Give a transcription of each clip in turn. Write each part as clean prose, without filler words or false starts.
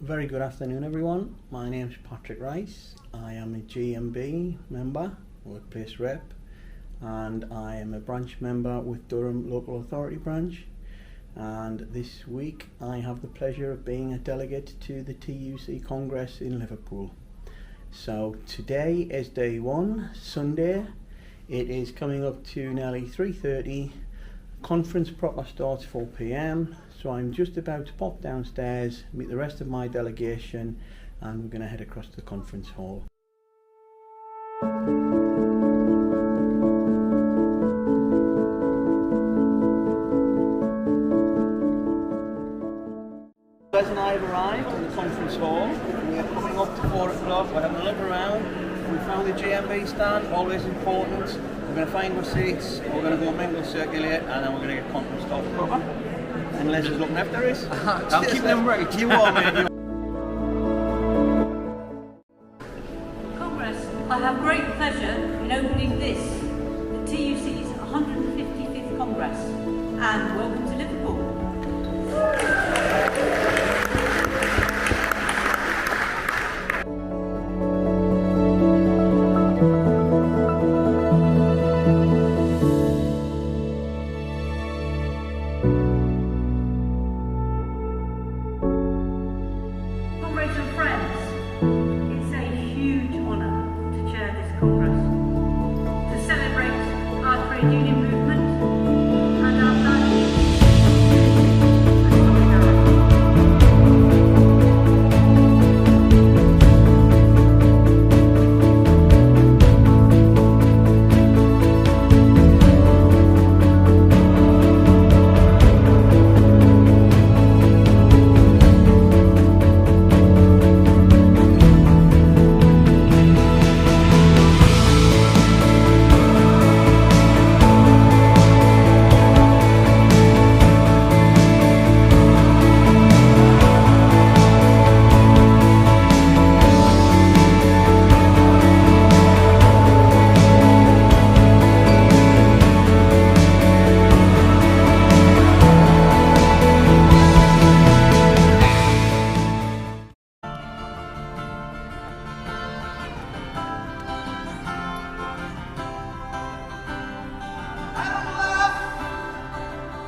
Very good afternoon everyone. My name is Patrick Rice. I am a GMB member, workplace rep, and I am a branch member with Durham Local Authority branch. And this week I have the pleasure of being a delegate to the TUC Congress in Liverpool. So today is day one, Sunday. It is coming up to nearly 3:30. Conference proper starts 4 p.m. So I'm just about to pop downstairs, meet the rest of my delegation, and we're going to head across to the conference hall. Les and I have arrived in the conference hall. We are coming up to 4 o'clock. We're having a look around. We found the GMB stand, always important. We're going to find our seats, we're going to go mingle, circulate, and then we're going to get conference started proper. And Les is looking after us. I'm keeping them right. You are, mate. Congress, I have great pleasure in opening this, the TUC's 155th Congress, and welcome to Liverpool. Comrades and friends, it's a huge honour to chair this Congress, to celebrate our trade union movement and our values.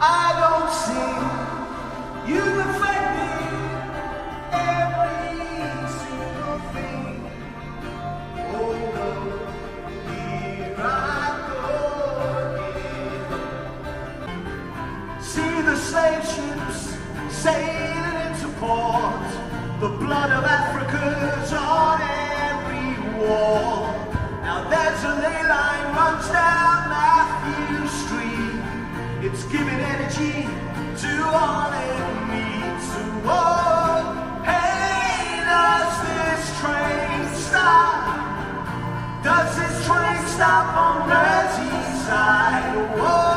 I don't sing, you affect me, every single thing. Oh no, here I go again. See the slave ships sailing into port, the blood of Africa's on every wall. Now there's a ley line runs down Matthew Street. It's giving energy to all it needs. So, oh, hey, does this train stop? Does this train stop on Merseyside? Whoa.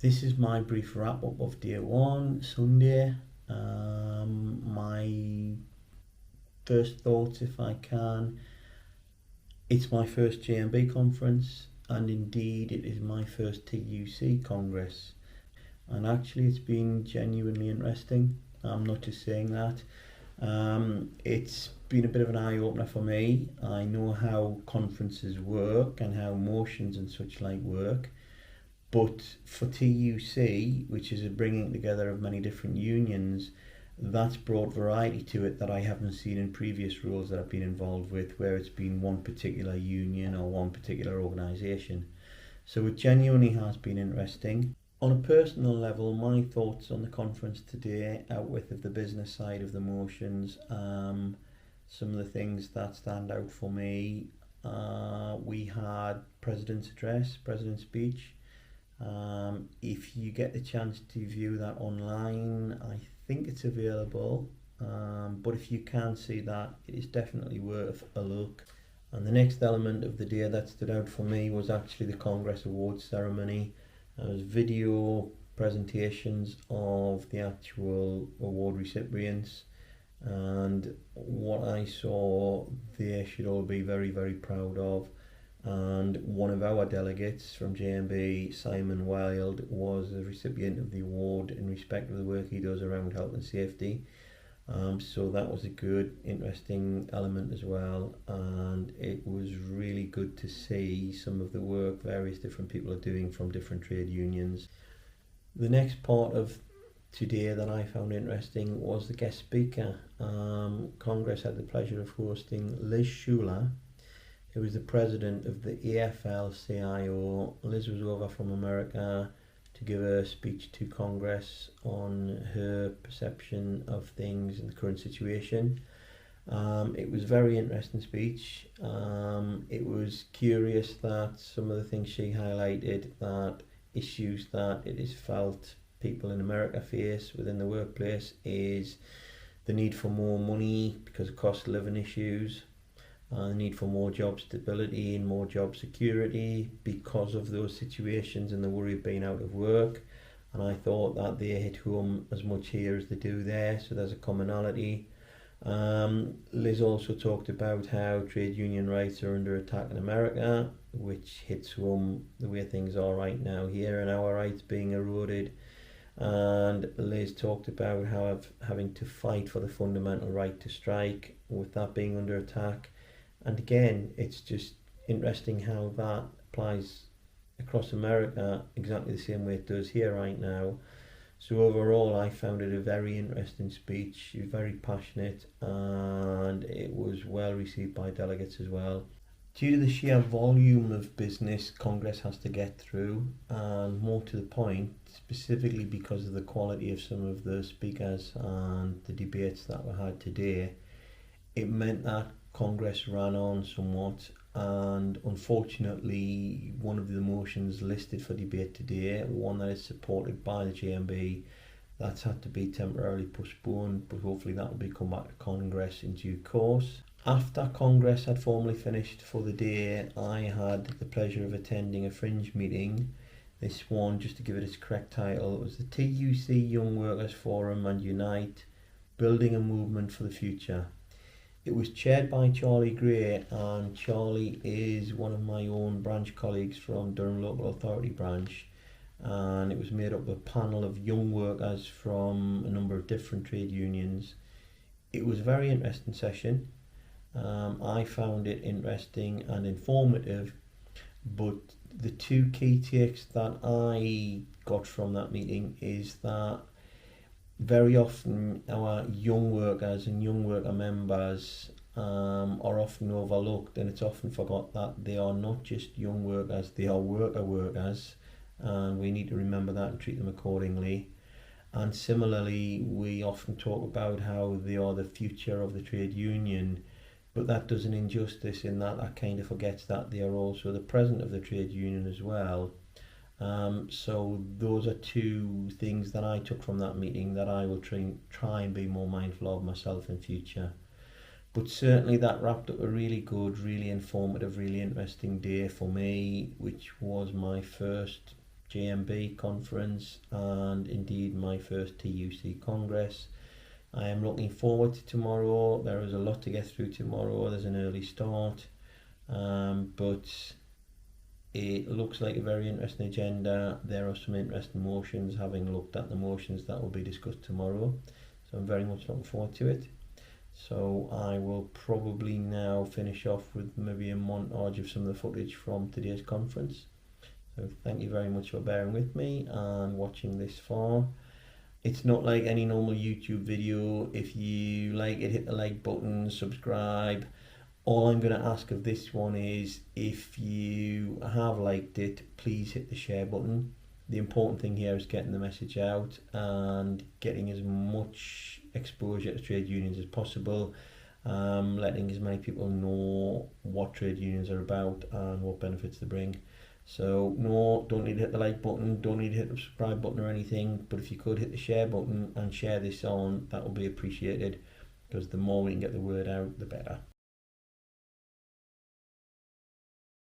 This is my brief wrap up of day one, Sunday. My first thoughts, if I can, it's my first GMB conference, and indeed it is my first TUC Congress. And actually it's been genuinely interesting. I'm not just saying that. It's been a bit of an eye-opener for me. I know how conferences work and how motions and such like work. But for TUC, which is a bringing together of many different unions, that's brought variety to it that I haven't seen in previous roles that I've been involved with, where it's been one particular union or one particular organisation. So it genuinely has been interesting. On a personal level, my thoughts on the conference today, out with the business side of the motions, some of the things that stand out for me, we had President's address, President's speech. If you get the chance to view that online, I think it's available, but if you can't see that, it is definitely worth a look. And the next element of the day that stood out for me was actually the Congress Awards ceremony. There was video presentations of the actual award recipients, and what I saw they should all be very, very proud of. And one of our delegates from GMB, Simon Wild, was the recipient of the award in respect of the work he does around health and safety. So that was a good, interesting element as well, and it was really good to see some of the work various different people are doing from different trade unions. The next part of today that I found interesting was the guest speaker. Congress had the pleasure of hosting Liz Schuler, who was the president of the AFL-CIO. Liz was over from America to give a speech to Congress on her perception of things in the current situation. It was a very interesting speech. It was curious that some of the things she highlighted, that issues that it is felt people in America face within the workplace, is the need for more money because of cost of living issues, the need for more job stability and more job security because of those situations and the worry of being out of work. And I thought that they hit home as much here as they do there, so there's a commonality. Liz also talked about how trade union rights are under attack in America, which hits home the way things are right now here and our rights being eroded. And Liz talked about how having to fight for the fundamental right to strike, with that being under attack. And again, it's just interesting how that applies across America exactly the same way it does here right now. So overall, I found it a very interesting speech. She was very passionate, and it was well received by delegates as well. Due to the sheer volume of business Congress has to get through, and more to the point, specifically because of the quality of some of the speakers and the debates that were had today, it meant that Congress ran on somewhat, and unfortunately one of the motions listed for debate today, one that is supported by the GMB, that's had to be temporarily postponed, but hopefully that will be come back to Congress in due course. After Congress had formally finished for the day, I had the pleasure of attending a fringe meeting. This one, just to give it its correct title, was the TUC Young Workers Forum and Unite, Building a Movement for the Future. It was chaired by Charlie Gray, and Charlie is one of my own branch colleagues from Durham Local Authority branch, and it was made up of a panel of young workers from a number of different trade unions. It was a very interesting session. I found it interesting and informative, but the two key takes that I got from that meeting is that very often our young workers and young worker members are often overlooked, and it's often forgot that they are not just young workers, they are workers, and we need to remember that and treat them accordingly. And similarly, we often talk about how they are the future of the trade union, but that does an injustice in that kind of forgets that they are also the present of the trade union as well. So those are two things that I took from that meeting that I will try and be more mindful of myself in future. But certainly that wrapped up a really good, really informative, really interesting day for me, which was my first GMB conference and indeed my first TUC Congress. I am looking forward to tomorrow. There is a lot to get through tomorrow. There's an early start, but it looks like a very interesting agenda. There are some interesting motions, having looked at the motions that will be discussed tomorrow. So I'm very much looking forward to it. So I will probably now finish off with maybe a montage of some of the footage from today's conference. So thank you very much for bearing with me and watching this far. It's not like any normal YouTube video. If you like it, hit the like button, subscribe. All I'm going to ask of this one is, if you have liked it, please hit the share button. The important thing here is getting the message out and getting as much exposure to trade unions as possible, letting as many people know what trade unions are about and what benefits they bring. So no, don't need to hit the like button, don't need to hit the subscribe button or anything, but if you could hit the share button and share this on, that will be appreciated, because the more we can get the word out, the better.